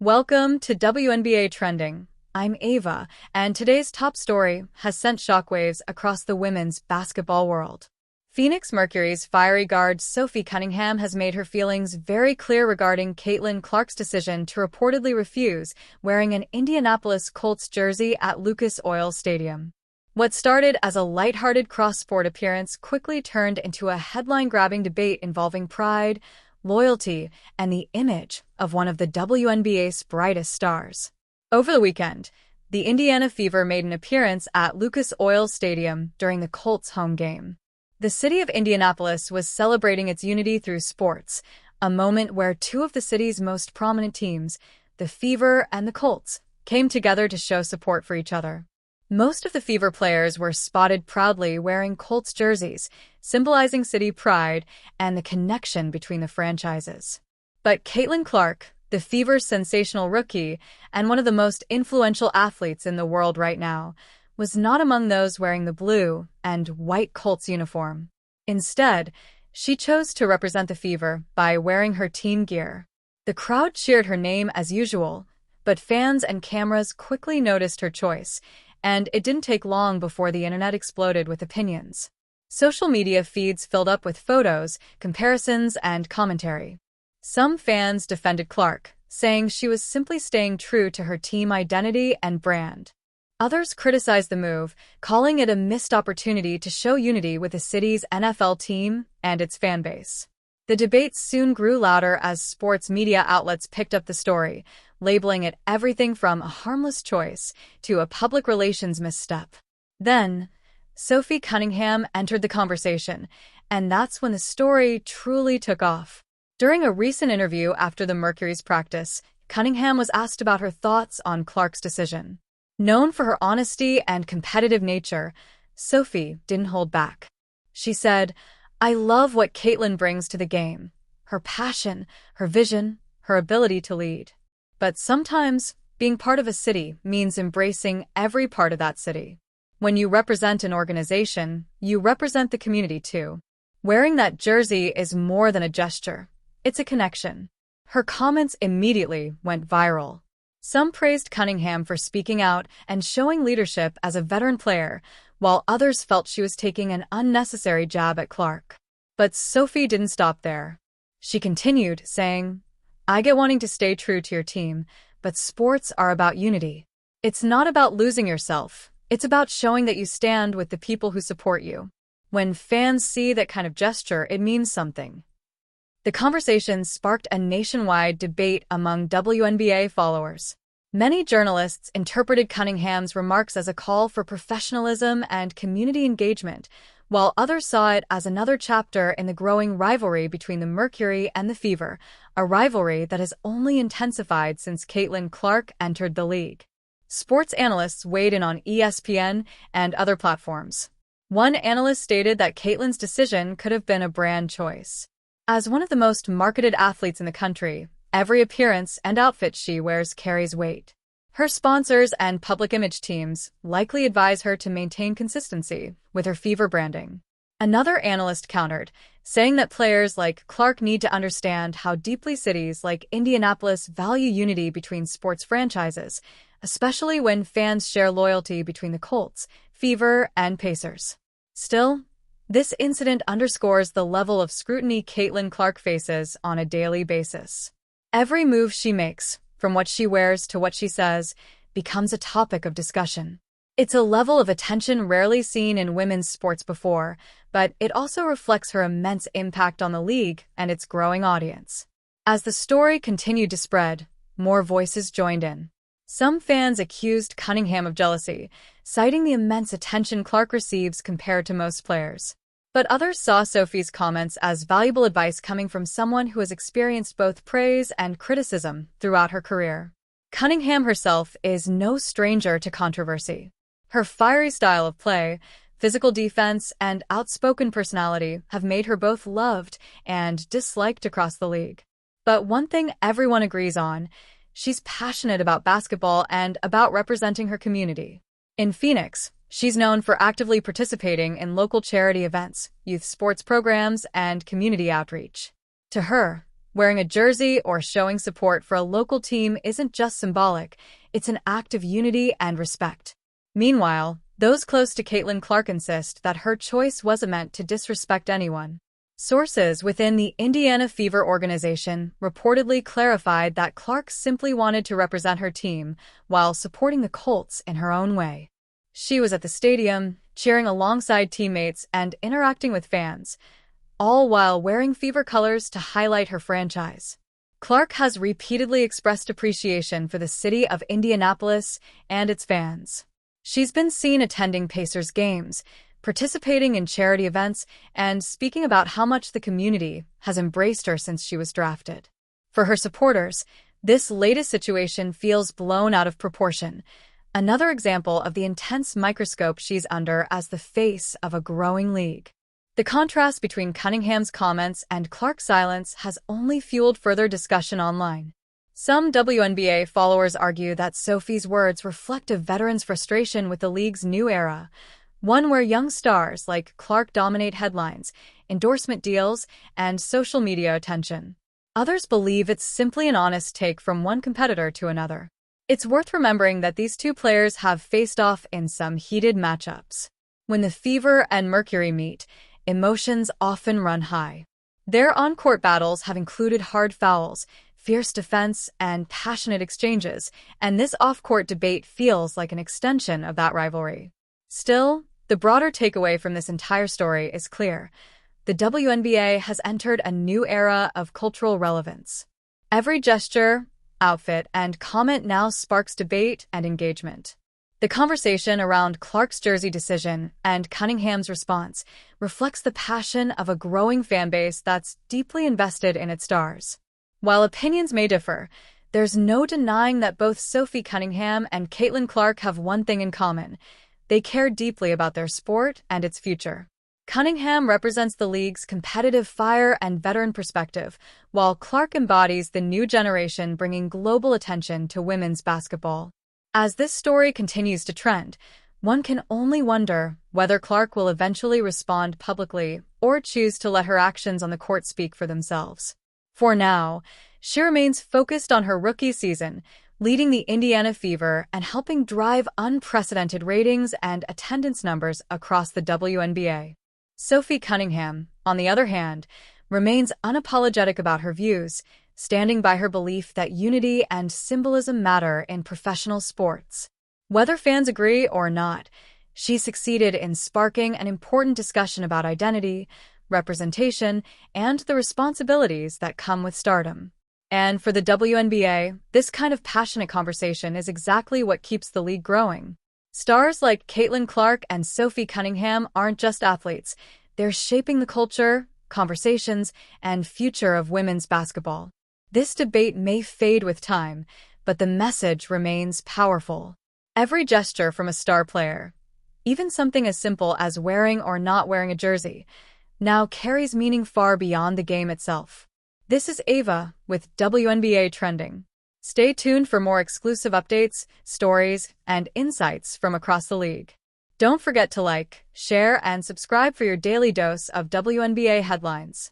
Welcome to WNBA Trending. I'm Ava, and today's top story has sent shockwaves across the women's basketball world. Phoenix Mercury's fiery guard Sophie Cunningham has made her feelings very clear regarding Caitlin Clark's decision to reportedly refuse wearing an Indianapolis Colts jersey at Lucas Oil Stadium. What started as a lighthearted cross-sport appearance quickly turned into a headline-grabbing debate involving pride, loyalty, and the image of one of the WNBA's brightest stars. Over the weekend, the Indiana Fever made an appearance at Lucas Oil Stadium during the Colts' home game. The city of Indianapolis was celebrating its unity through sports, a moment where two of the city's most prominent teams, the Fever and the Colts, came together to show support for each other. Most of the Fever players were spotted proudly wearing Colts jerseys, symbolizing city pride and the connection between the franchises. But Caitlin Clark, the Fever's sensational rookie and one of the most influential athletes in the world right now, was not among those wearing the blue and white Colts uniform. Instead, she chose to represent the Fever by wearing her team gear. The crowd cheered her name as usual, but fans and cameras quickly noticed her choice, and it didn't take long before the internet exploded with opinions. Social media feeds filled up with photos, comparisons, and commentary. Some fans defended Clark, saying she was simply staying true to her team identity and brand. Others criticized the move, calling it a missed opportunity to show unity with the city's NFL team and its fanbase. The debate soon grew louder as sports media outlets picked up the story, labeling it everything from a harmless choice to a public relations misstep. Then, Sophie Cunningham entered the conversation, and that's when the story truly took off. During a recent interview after the Mercury's practice, Cunningham was asked about her thoughts on Clark's decision. Known for her honesty and competitive nature, Sophie didn't hold back. She said, "I love what Caitlin brings to the game. Her passion, her vision, her ability to lead. But sometimes, being part of a city means embracing every part of that city. When you represent an organization, you represent the community too. Wearing that jersey is more than a gesture. It's a connection." Her comments immediately went viral. Some praised Cunningham for speaking out and showing leadership as a veteran player, while others felt she was taking an unnecessary jab at Clark. But Sophie didn't stop there. She continued, saying, "I get wanting to stay true to your team, but sports are about unity. It's not about losing yourself. It's about showing that you stand with the people who support you. When fans see that kind of gesture, it means something." The conversation sparked a nationwide debate among WNBA followers. Many journalists interpreted Cunningham's remarks as a call for professionalism and community engagement, while others saw it as another chapter in the growing rivalry between the Mercury and the Fever, a rivalry that has only intensified since Caitlin Clark entered the league. Sports analysts weighed in on ESPN and other platforms. One analyst stated that Caitlin's decision could have been a brand choice. As one of the most marketed athletes in the country, every appearance and outfit she wears carries weight. Her sponsors and public image teams likely advise her to maintain consistency with her Fever branding. Another analyst countered, saying that players like Clark need to understand how deeply cities like Indianapolis value unity between sports franchises, especially when fans share loyalty between the Colts, Fever, and Pacers. Still, this incident underscores the level of scrutiny Caitlin Clark faces on a daily basis. Every move she makes, from what she wears to what she says, becomes a topic of discussion. It's a level of attention rarely seen in women's sports before, but it also reflects her immense impact on the league and its growing audience. As the story continued to spread, more voices joined in. Some fans accused Cunningham of jealousy, citing the immense attention Clark receives compared to most players. But others saw Sophie's comments as valuable advice coming from someone who has experienced both praise and criticism throughout her career. Cunningham herself is no stranger to controversy. Her fiery style of play, physical defense, and outspoken personality have made her both loved and disliked across the league. But one thing everyone agrees on: she's passionate about basketball and about representing her community. In Phoenix, she's known for actively participating in local charity events, youth sports programs, and community outreach. To her, Wearing a jersey or showing support for a local team isn't just symbolic, it's an act of unity and respect. Meanwhile, those close to Caitlin Clark insist that her choice wasn't meant to disrespect anyone. Sources within the Indiana Fever organization reportedly clarified that Clark simply wanted to represent her team while supporting the Colts in her own way. She was at the stadium, cheering alongside teammates and interacting with fans, all while wearing Fever colors to highlight her franchise. Clark has repeatedly expressed appreciation for the city of Indianapolis and its fans. She's been seen attending Pacers games, participating in charity events, and speaking about how much the community has embraced her since she was drafted. For her supporters, this latest situation feels blown out of proportion, another example of the intense microscope she's under as the face of a growing league. The contrast between Cunningham's comments and Clark's silence has only fueled further discussion online. Some WNBA followers argue that Sophie's words reflect a veteran's frustration with the league's new era, one where young stars like Clark dominate headlines, endorsement deals, and social media attention. Others believe it's simply an honest take from one competitor to another. It's worth remembering that these two players have faced off in some heated matchups. When the Fever and Mercury meet, emotions often run high. Their on-court battles have included hard fouls, fierce defense, and passionate exchanges, and this off-court debate feels like an extension of that rivalry. Still, the broader takeaway from this entire story is clear. The WNBA has entered a new era of cultural relevance. Every gesture, outfit, and comment now sparks debate and engagement. The conversation around Clark's jersey decision and Cunningham's response reflects the passion of a growing fan base that's deeply invested in its stars. While opinions may differ, there's no denying that both Sophie Cunningham and Caitlin Clark have one thing in common. They care deeply about their sport and its future. Cunningham represents the league's competitive fire and veteran perspective, while Clark embodies the new generation bringing global attention to women's basketball. As this story continues to trend, one can only wonder whether Clark will eventually respond publicly or choose to let her actions on the court speak for themselves. For now, she remains focused on her rookie season, leading the Indiana Fever and helping drive unprecedented ratings and attendance numbers across the WNBA. Sophie Cunningham, on the other hand, remains unapologetic about her views, standing by her belief that unity and symbolism matter in professional sports. Whether fans agree or not, she succeeded in sparking an important discussion about identity, representation, and the responsibilities that come with stardom. And for the WNBA, this kind of passionate conversation is exactly what keeps the league growing. Stars like Caitlin Clark and Sophie Cunningham aren't just athletes, they're shaping the culture, conversations, and future of women's basketball. This debate may fade with time, but the message remains powerful. Every gesture from a star player, even something as simple as wearing or not wearing a jersey, now carries meaning far beyond the game itself. This is Ava with WNBA Trending. Stay tuned for more exclusive updates, stories, and insights from across the league. Don't forget to like, share, and subscribe for your daily dose of WNBA headlines.